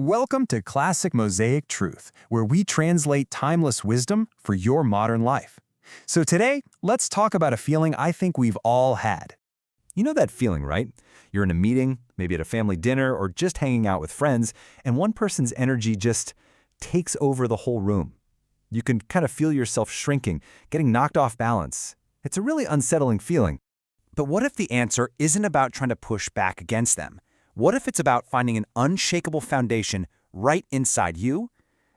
Welcome to Classic Mosaic Truth, where we translate timeless wisdom for your modern life. So today, let's talk about a feeling I think we've all had. You know that feeling, right? You're in a meeting, maybe at a family dinner, or just hanging out with friends, and one person's energy just takes over the whole room. You can kind of feel yourself shrinking, getting knocked off balance. It's a really unsettling feeling. But what if the answer isn't about trying to push back against them? What if it's about finding an unshakable foundation right inside you?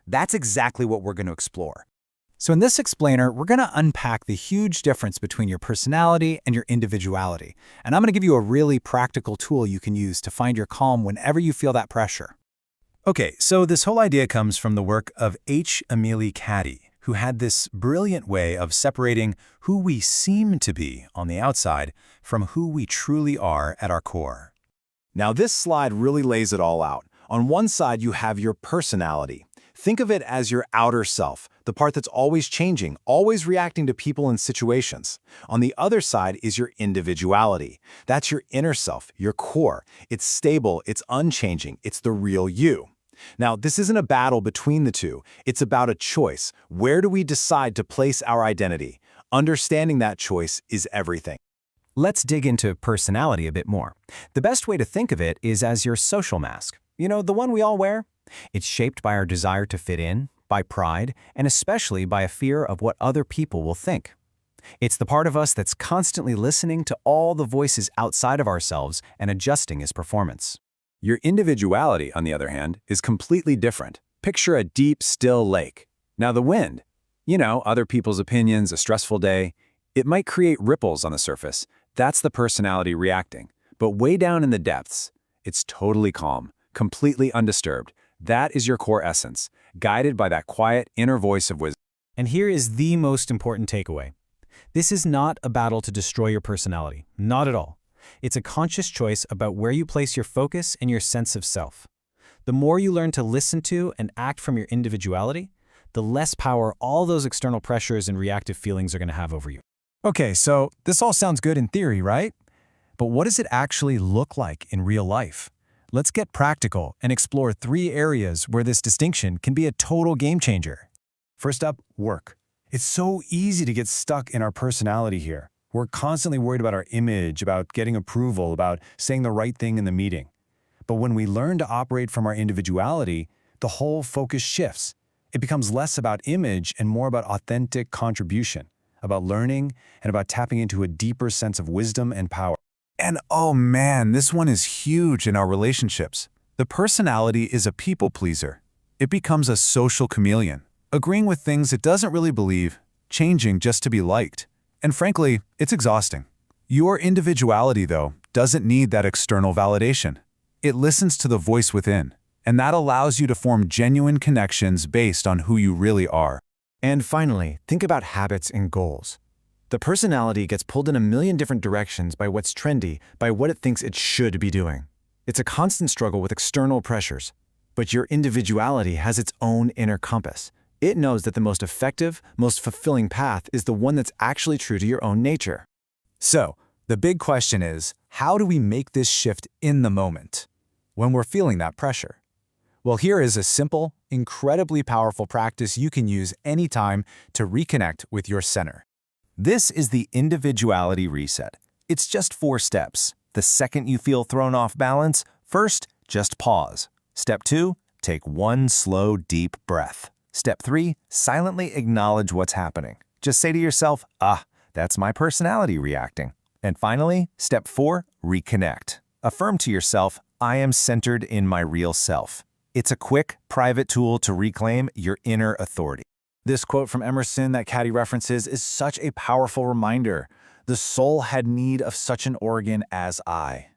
That's exactly what we're going to explore. So in this explainer, we're going to unpack the huge difference between your personality and your individuality. And I'm going to give you a really practical tool you can use to find your calm whenever you feel that pressure. Okay, so this whole idea comes from the work of Emilie Cady, who had this brilliant way of separating who we seem to be on the outside from who we truly are at our core. Now this slide really lays it all out. On one side, you have your personality. Think of it as your outer self, the part that's always changing, always reacting to people and situations. On the other side is your individuality. That's your inner self, your core. It's stable, it's unchanging, it's the real you. Now, this isn't a battle between the two. It's about a choice. Where do we decide to place our identity? Understanding that choice is everything. Let's dig into personality a bit more. The best way to think of it is as your social mask. You know, the one we all wear? It's shaped by our desire to fit in, by pride, and especially by a fear of what other people will think. It's the part of us that's constantly listening to all the voices outside of ourselves and adjusting its performance. Your individuality, on the other hand, is completely different. Picture a deep, still lake. Now the wind, other people's opinions, a stressful day, it might create ripples on the surface. That's the personality reacting. But way down in the depths, it's totally calm, completely undisturbed. That is your core essence, guided by that quiet inner voice of wisdom. And here is the most important takeaway. This is not a battle to destroy your personality. Not at all. It's a conscious choice about where you place your focus and your sense of self. The more you learn to listen to and act from your individuality, the less power all those external pressures and reactive feelings are going to have over you. Okay, so this all sounds good in theory, right? But what does it actually look like in real life? Let's get practical and explore 3 areas where this distinction can be a total game changer. First up, work. It's so easy to get stuck in our personality here. We're constantly worried about our image, about getting approval, about saying the right thing in the meeting. But when we learn to operate from our individuality, the whole focus shifts. It becomes less about image and more about authentic contribution, about learning, and about tapping into a deeper sense of wisdom and power. And oh man, this one is huge in our relationships. The personality is a people pleaser. It becomes a social chameleon, agreeing with things it doesn't really believe, changing just to be liked. And frankly, it's exhausting. Your individuality, though, doesn't need that external validation. It listens to the voice within, and that allows you to form genuine connections based on who you really are. And finally, think about habits and goals. The personality gets pulled in a million different directions by what's trendy, by what it thinks it should be doing. It's a constant struggle with external pressures. But your individuality has its own inner compass. It knows that the most effective, most fulfilling path is the one that's actually true to your own nature. So, the big question is, how do we make this shift in the moment, when we're feeling that pressure? Well, here is a simple, incredibly powerful practice you can use anytime to reconnect with your center. This is the individuality reset. It's just 4 steps. The second you feel thrown off balance, first, just pause. Step 2, take 1 slow, deep breath. Step 3, silently acknowledge what's happening. Just say to yourself, that's my personality reacting. And finally, step 4, reconnect. Affirm to yourself, I am centered in my real self. It's a quick, private tool to reclaim your inner authority. This quote from Emerson that Cady references is such a powerful reminder. The soul had need of such an organ as I.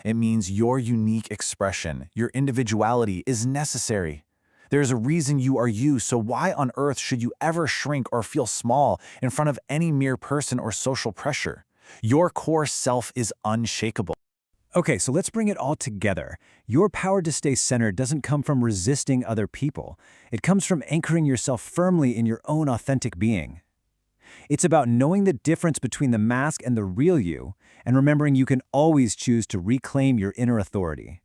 It means your unique expression, your individuality is necessary. There's a reason you are you, so why on earth should you ever shrink or feel small in front of any mere person or social pressure? Your core self is unshakable. Okay, so let's bring it all together. Your power to stay centered doesn't come from resisting other people. It comes from anchoring yourself firmly in your own authentic being. It's about knowing the difference between the mask and the real you, and remembering you can always choose to reclaim your inner authority.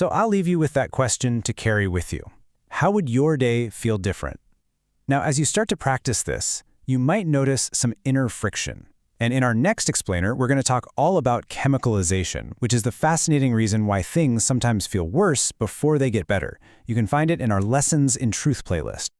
So I'll leave you with that question to carry with you. How would your day feel different? Now, as you start to practice this, you might notice some inner friction. And in our next explainer, we're going to talk all about chemicalization, which is the fascinating reason why things sometimes feel worse before they get better. You can find it in our Lessons in Truth playlist.